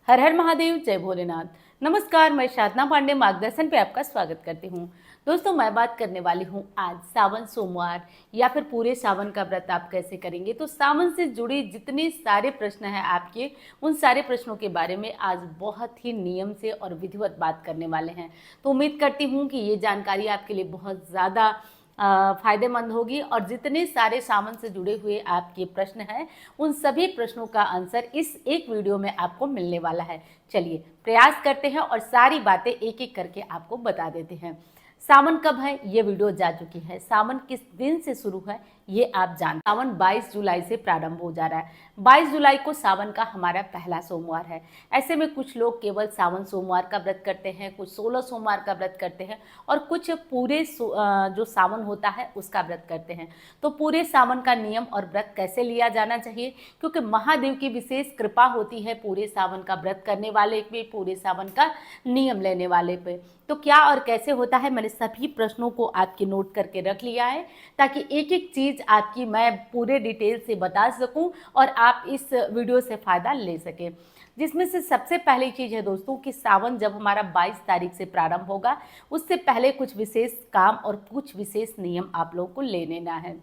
हर हर महादेव, जय भोलेनाथ। नमस्कार, मैं साधना पांडे मार्गदर्शन पे आपका स्वागत करती हूँ। दोस्तों, मैं बात करने वाली हूँ आज सावन सोमवार या फिर पूरे सावन का व्रत आप कैसे करेंगे। तो सावन से जुड़े जितने सारे प्रश्न हैं आपके, उन सारे प्रश्नों के बारे में आज बहुत ही नियम से और विधिवत बात करने वाले हैं। तो उम्मीद करती हूँ कि ये जानकारी आपके लिए बहुत ज़्यादा फायदेमंद होगी और जितने सारे सावन से जुड़े हुए आपके प्रश्न हैं, उन सभी प्रश्नों का आंसर इस एक वीडियो में आपको मिलने वाला है। चलिए प्रयास करते हैं और सारी बातें एक एक करके आपको बता देते हैं। सावन कब है ये वीडियो जा चुकी है। सावन किस दिन से शुरू है ये आप जानते। सावन 22 जुलाई से प्रारंभ हो जा रहा है। 22 जुलाई को सावन का हमारा पहला सोमवार है। ऐसे में कुछ लोग केवल सावन सोमवार का व्रत करते हैं, कुछ 16 सोमवार का व्रत करते हैं और कुछ पूरे जो सावन होता है उसका व्रत करते हैं। तो पूरे सावन का नियम और व्रत कैसे लिया जाना चाहिए, क्योंकि महादेव की विशेष कृपा होती है पूरे सावन का व्रत करने वाले पे, पूरे सावन का नियम लेने वाले पे। तो क्या और कैसे होता है, मैंने सभी प्रश्नों को आपके नोट करके रख लिया है ताकि एक एक चीज़ आपकी मैं पूरे डिटेल से बता सकूं और आप इस वीडियो से फ़ायदा ले सकें। जिसमें से सबसे पहली चीज़ है दोस्तों कि सावन जब हमारा 22 तारीख से प्रारंभ होगा, उससे पहले कुछ विशेष काम और कुछ विशेष नियम आप लोगों को ले लेना है।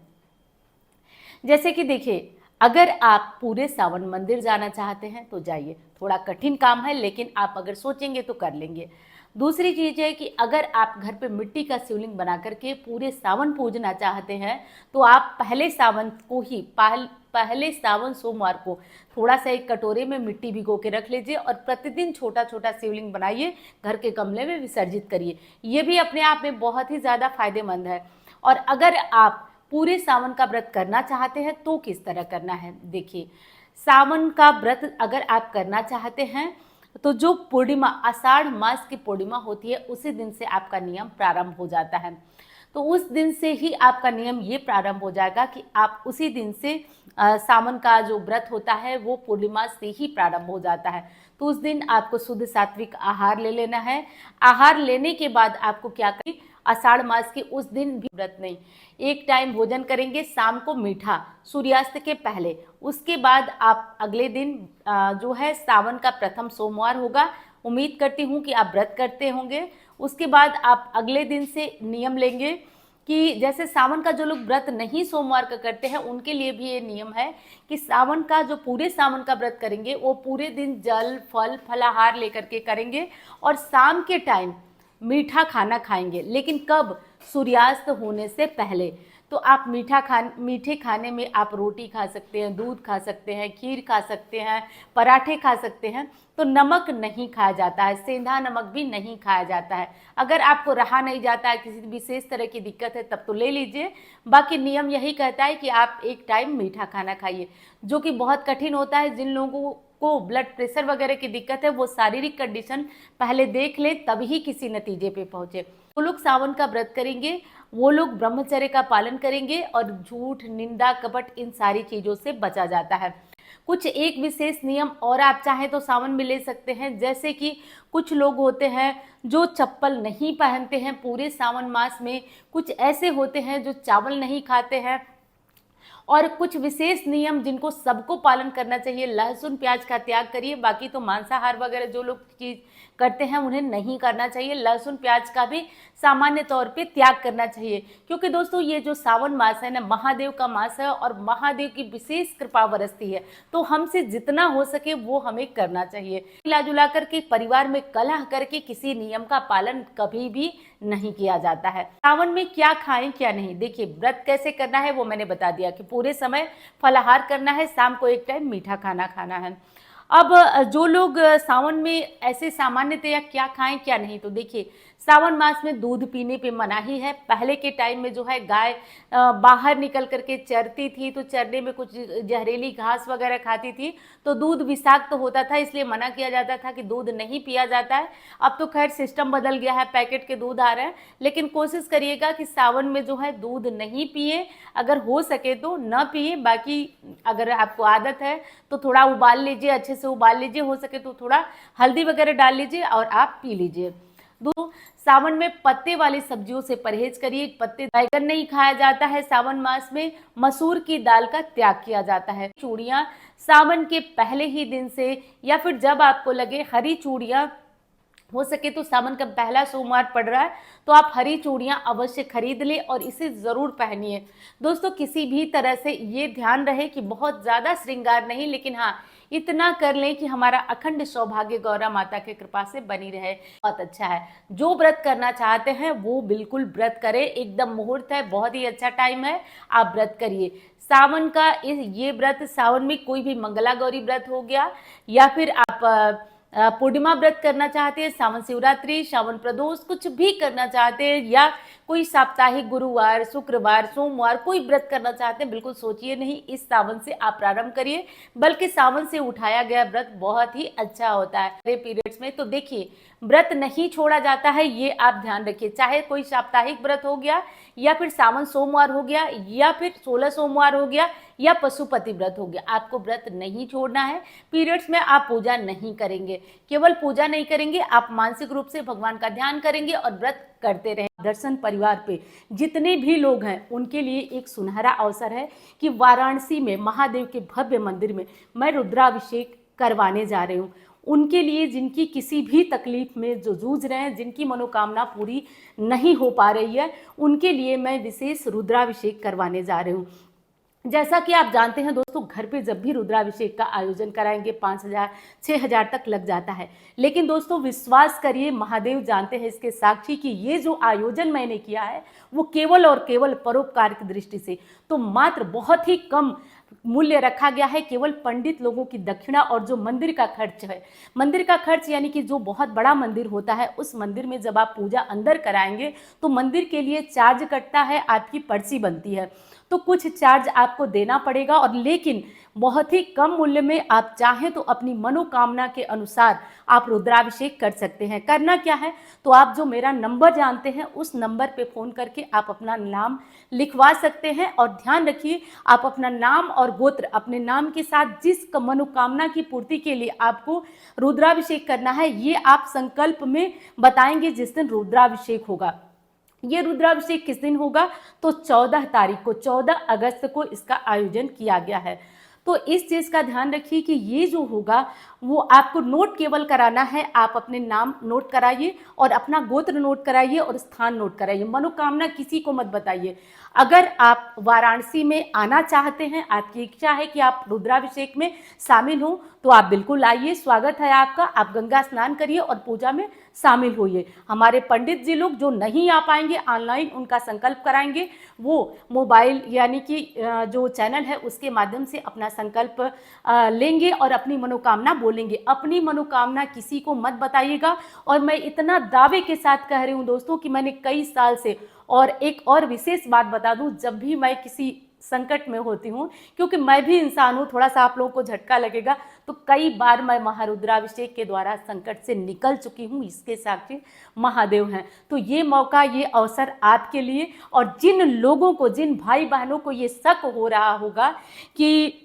जैसे कि देखिए, अगर आप पूरे सावन मंदिर जाना चाहते हैं तो जाइए। थोड़ा कठिन काम है लेकिन आप अगर सोचेंगे तो कर लेंगे। दूसरी चीज़ है कि अगर आप घर पे मिट्टी का शिवलिंग बना करके पूरे सावन पूजना चाहते हैं तो आप पहले सावन को ही पहले सावन सोमवार को थोड़ा सा एक कटोरे में मिट्टी भिगो के रख लीजिए और प्रतिदिन छोटा छोटा शिवलिंग बनाइए, घर के गमले में विसर्जित करिए। ये भी अपने आप में बहुत ही ज़्यादा फायदेमंद है। और अगर आप पूरे सावन का व्रत करना चाहते हैं तो किस तरह करना है, देखिए। सावन का व्रत अगर आप करना चाहते हैं तो जो पूर्णिमा, आषाढ़ मास की पूर्णिमा होती है, उसी दिन से आपका नियम प्रारंभ हो जाता है। तो उस दिन से ही आपका नियम ये प्रारंभ हो जाएगा कि आप उसी दिन से सावन का जो व्रत होता है वो पूर्णिमा से ही प्रारंभ हो जाता है। तो उस दिन आपको शुद्ध सात्विक आहार ले लेना है। आहार लेने के बाद आपको क्या करें, आषाढ़ मास के उस दिन भी व्रत नहीं, एक टाइम भोजन करेंगे शाम को मीठा, सूर्यास्त के पहले। उसके बाद आप अगले दिन जो है सावन का प्रथम सोमवार होगा, उम्मीद करती हूँ कि आप व्रत करते होंगे। उसके बाद आप अगले दिन से नियम लेंगे कि जैसे सावन का जो लोग व्रत नहीं सोमवार का करते हैं उनके लिए भी ये नियम है कि सावन का जो पूरे सावन का व्रत करेंगे वो पूरे दिन जल फल फलाहार लेकर के करेंगे और शाम के टाइम मीठा खाना खाएंगे। लेकिन कब, सूर्यास्त होने से पहले। तो आप मीठे खाने में आप रोटी खा सकते हैं, दूध खा सकते हैं, खीर खा सकते हैं, पराठे खा सकते हैं। तो नमक नहीं खाया जाता है, सेंधा नमक भी नहीं खाया जाता है। अगर आपको रहा नहीं जाता है, किसी विशेष तरह की दिक्कत है, तब तो ले लीजिए। बाकी नियम यही कहता है कि आप एक टाइम मीठा खाना खाइए, जो कि बहुत कठिन होता है। जिन लोगों को ब्लड प्रेशर वगैरह की दिक्कत है वो शारीरिक कंडीशन पहले देख ले तभी किसी नतीजे पे पहुंचे। वो लोग सावन का व्रत करेंगे, वो लोग ब्रह्मचर्य का पालन करेंगे और झूठ, निंदा, कपट, इन सारी चीज़ों से बचा जाता है। कुछ एक विशेष नियम और आप चाहें तो सावन में ले सकते हैं। जैसे कि कुछ लोग होते हैं जो चप्पल नहीं पहनते हैं पूरे सावन मास में, कुछ ऐसे होते हैं जो चावल नहीं खाते हैं, और कुछ विशेष नियम जिनको सबको पालन करना चाहिए। लहसुन प्याज का त्याग करिए, बाकी तो मांसाहार वगैरह जो लोग चीज़ करते हैं उन्हें नहीं करना चाहिए। लहसुन प्याज का भी सामान्य तौर पे त्याग करना चाहिए, क्योंकि दोस्तों ये जो सावन मास है ना, महादेव का मास है और महादेव की विशेष कृपा बरसती है। तो हमसे जितना हो सके वो हमें करना चाहिए। मिला जुला करके, परिवार में कलह करके किसी नियम का पालन कभी भी नहीं किया जाता है। सावन में क्या खाएं क्या नहीं, देखिए व्रत कैसे करना है वो मैंने बता दिया कि पूरे समय फलाहार करना है, शाम को एक टाइम मीठा खाना खाना है। अब जो लोग सावन में ऐसे सामान्यतया क्या खाएं क्या नहीं, तो देखिए सावन मास में दूध पीने पे मनाही है। पहले के टाइम में जो है गाय बाहर निकल करके चरती थी, तो चरने में कुछ जहरीली घास वगैरह खाती थी तो दूध विषाक्त होता था, इसलिए मना किया जाता था कि दूध नहीं पिया जाता है। अब तो खैर सिस्टम बदल गया है, पैकेट के दूध आ रहे हैं, लेकिन कोशिश करिएगा कि सावन में जो है दूध नहीं पिए, अगर हो सके तो न पिए। बाकी अगर आपको आदत है तो थोड़ा उबाल लीजिए, अच्छे से उबाल लीजिए, हो सके तो थोड़ा हल्दी वगैरह डाल लीजिए और आप पी लीजिए। सावन में पत्ते वाली सब्जियों से परहेज करिए। पत्ते बैगन नहीं खाया जाता है सावन मास में। मसूर की दाल का त्याग किया जाता है। चूड़ियां सावन के पहले ही दिन से या फिर जब आपको लगे, हरी चूड़ियां हो सके तो सावन का पहला सोमवार पड़ रहा है तो आप हरी चूड़ियां अवश्य खरीद लें और इसे जरूर पहनिए। दोस्तों किसी भी तरह से ये ध्यान रहे कि बहुत ज्यादा श्रृंगार नहीं, लेकिन हाँ इतना कर लें कि हमारा अखंड सौभाग्य गौरा माता की कृपा से बनी रहे। बहुत अच्छा है। जो व्रत करना चाहते हैं वो बिल्कुल व्रत करें। एकदम मुहूर्त है, बहुत ही अच्छा टाइम है, आप व्रत करिए। सावन का ये व्रत, सावन में कोई भी मंगला गौरी व्रत हो गया या फिर आप पूर्णिमा व्रत करना चाहते हैं, सावन शिवरात्रि, सावन प्रदोष कुछ भी करना चाहते हैं, या कोई साप्ताहिक गुरुवार, शुक्रवार, सोमवार कोई व्रत करना चाहते हैं, बिल्कुल सोचिए नहीं, इस सावन से आप प्रारंभ करिए। बल्कि सावन से उठाया गया व्रत बहुत ही अच्छा होता है पीरियड्स में। तो देखिए व्रत नहीं छोड़ा जाता है, ये आप ध्यान रखिए। चाहे कोई साप्ताहिक व्रत हो गया या फिर सावन सोमवार हो गया या फिर 16 सोमवार हो गया या पशुपति व्रत हो गया, आपको व्रत नहीं छोड़ना है। पीरियड्स में आप पूजा नहीं करेंगे, केवल पूजा नहीं करेंगे, आप मानसिक रूप से भगवान का ध्यान करेंगे और व्रत करते रहें। दर्शन परिवार पे जितने भी लोग हैं उनके लिए एक सुनहरा अवसर है कि वाराणसी में महादेव के भव्य मंदिर में मैं रुद्राभिषेक करवाने जा रही हूँ। उनके लिए जिनकी किसी भी तकलीफ में जो जूझ रहे हैं, जिनकी मनोकामना पूरी नहीं हो पा रही है, उनके लिए मैं विशेष रुद्राभिषेक करवाने जा रही हूँ। जैसा कि आप जानते हैं दोस्तों, घर पे जब भी रुद्राभिषेक का आयोजन कराएंगे 5,000 6,000 तक लग जाता है। लेकिन दोस्तों विश्वास करिए, महादेव जानते हैं, इसके साक्षी कि ये जो आयोजन मैंने किया है वो केवल और केवल परोपकार की दृष्टि से, तो मात्र बहुत ही कम मूल्य रखा गया है। केवल पंडित लोगों की दक्षिणा और जो मंदिर का खर्च है, मंदिर का खर्च यानी कि जो बहुत बड़ा मंदिर होता है उस मंदिर में जब आप पूजा अंदर कराएंगे तो मंदिर के लिए चार्ज कटता है, आपकी पर्ची बनती है, तो कुछ चार्ज आपको देना पड़ेगा। और लेकिन बहुत ही कम मूल्य में आप चाहें तो अपनी मनोकामना के अनुसार आप रुद्राभिषेक कर सकते हैं। करना क्या है, तो आप जो मेरा नंबर जानते हैं उस नंबर पे फ़ोन करके आप अपना नाम लिखवा सकते हैं। और ध्यान रखिए, आप अपना नाम और गोत्र अपने नाम के साथ जिस मनोकामना की पूर्ति के लिए आपको रुद्राभिषेक करना है, ये आप संकल्प में बताएंगे जिस दिन रुद्राभिषेक होगा। ये रुद्राभिषेक किस दिन होगा, तो 14 तारीख को, 14 अगस्त को इसका आयोजन किया गया है। तो इस चीज़ का ध्यान रखिए कि ये जो होगा वो आपको नोट केवल कराना है। आप अपने नाम नोट कराइए और अपना गोत्र नोट कराइए और स्थान नोट कराइए। मनोकामना किसी को मत बताइए। अगर आप वाराणसी में आना चाहते हैं, आपकी इच्छा है कि आप रुद्राभिषेक में शामिल हों, तो आप बिल्कुल आइए, स्वागत है आपका। आप गंगा स्नान करिए और पूजा में शामिल होइए। हमारे पंडित जी लोग जो नहीं आ पाएंगे, ऑनलाइन उनका संकल्प कराएंगे, वो मोबाइल यानी कि जो चैनल है उसके माध्यम से अपना संकल्प लेंगे और अपनी मनोकामना बोलेंगे। अपनी मनोकामना किसी को मत बताइएगा। और मैं इतना दावे के साथ कह रही हूँ दोस्तों कि मैंने कई साल से, और एक और विशेष बात बता दूं, जब भी मैं किसी संकट में होती हूँ, क्योंकि मैं भी इंसान हूँ, थोड़ा सा आप लोगों को झटका लगेगा, तो कई बार मैं महारुद्राभिषेक के द्वारा संकट से निकल चुकी हूँ। इसके साक्षी महादेव हैं। तो ये मौका, ये अवसर आपके लिए, और जिन लोगों को, जिन भाई बहनों को ये शक हो रहा होगा कि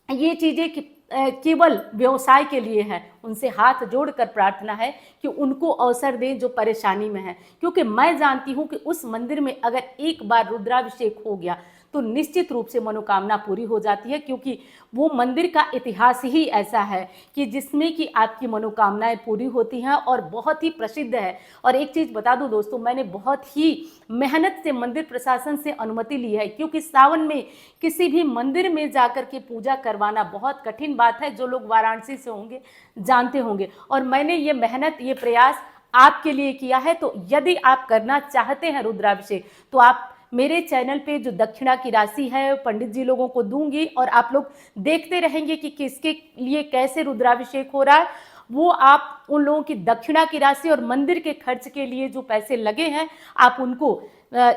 ये चीज़ें केवल व्यवसाय के लिए है, उनसे हाथ जोड़कर प्रार्थना है कि उनको अवसर दें जो परेशानी में है। क्योंकि मैं जानती हूँ कि उस मंदिर में अगर एक बार रुद्राभिषेक हो गया तो निश्चित रूप से मनोकामना पूरी हो जाती है। क्योंकि वो मंदिर का इतिहास ही ऐसा है कि जिसमें कि आपकी मनोकामनाएं पूरी होती हैं और बहुत ही प्रसिद्ध है। और एक चीज़ बता दूं दोस्तों, मैंने बहुत ही मेहनत से मंदिर प्रशासन से अनुमति ली है, क्योंकि सावन में किसी भी मंदिर में जाकर के पूजा करवाना बहुत कठिन बात है। जो लोग वाराणसी से होंगे जानते होंगे। और मैंने ये मेहनत, ये प्रयास आपके लिए किया है। तो यदि आप करना चाहते हैं रुद्राभिषेक, तो आप मेरे चैनल पे जो दक्षिणा की राशि है पंडित जी लोगों को दूंगी, और आप लोग देखते रहेंगे कि किसके लिए कैसे रुद्राभिषेक हो रहा है। वो आप उन लोगों की दक्षिणा की राशि और मंदिर के खर्च के लिए जो पैसे लगे हैं, आप उनको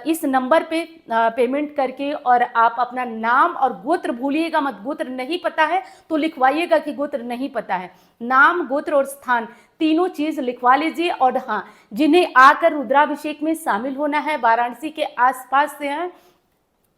इस नंबर पे पेमेंट करके, और आप अपना नाम और गोत्र भूलिएगा मत। गोत्र नहीं पता है तो लिखवाइएगा कि गोत्र नहीं पता है। नाम, गोत्र और स्थान तीनों चीज़ लिखवा लीजिए। और हाँ, जिन्हें आकर रुद्राभिषेक में शामिल होना है, वाराणसी के आसपास से हैं,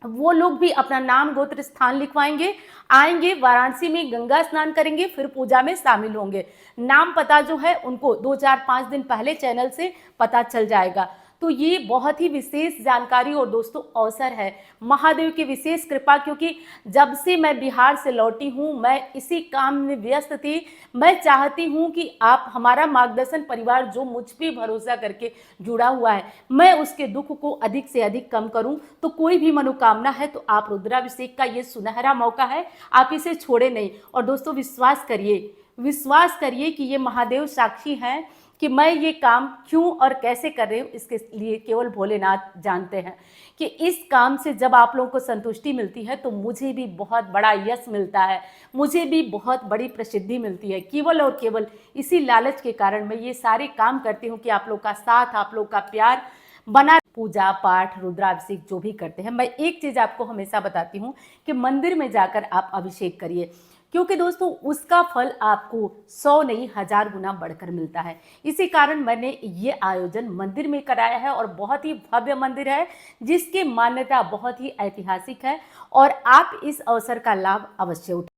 वो लोग भी अपना नाम गोत्र स्थान लिखवाएंगे, आएंगे वाराणसी में, गंगा स्नान करेंगे, फिर पूजा में शामिल होंगे। नाम पता जो है उनको 2-4-5 दिन पहले चैनल से पता चल जाएगा। तो ये बहुत ही विशेष जानकारी और दोस्तों अवसर है, महादेव की विशेष कृपा, क्योंकि जब से मैं बिहार से लौटी हूँ मैं इसी काम में व्यस्त थी। मैं चाहती हूँ कि आप, हमारा मार्गदर्शन परिवार जो मुझ पे भरोसा करके जुड़ा हुआ है, मैं उसके दुख को अधिक से अधिक कम करूं। तो कोई भी मनोकामना है तो आप रुद्राभिषेक का ये सुनहरा मौका है, आप इसे छोड़े नहीं। और दोस्तों विश्वास करिए, विश्वास करिए कि ये महादेव साक्षी हैं कि मैं ये काम क्यों और कैसे कर रही हूँ, इसके लिए केवल भोलेनाथ जानते हैं कि इस काम से जब आप लोगों को संतुष्टि मिलती है तो मुझे भी बहुत बड़ा यश मिलता है, मुझे भी बहुत बड़ी प्रसिद्धि मिलती है। केवल और केवल इसी लालच के कारण मैं ये सारे काम करती हूँ कि आप लोग का साथ, आप लोग का प्यार बना। पूजा पाठ, रुद्राभिषेक जो भी करते हैं, मैं एक चीज़ आपको हमेशा बताती हूँ कि मंदिर में जाकर आप अभिषेक करिए, क्योंकि दोस्तों उसका फल आपको 100 नहीं 1000 गुना बढ़कर मिलता है। इसी कारण मैंने ये आयोजन मंदिर में कराया है और बहुत ही भव्य मंदिर है जिसकी मान्यता बहुत ही ऐतिहासिक है और आप इस अवसर का लाभ अवश्य उठाएं।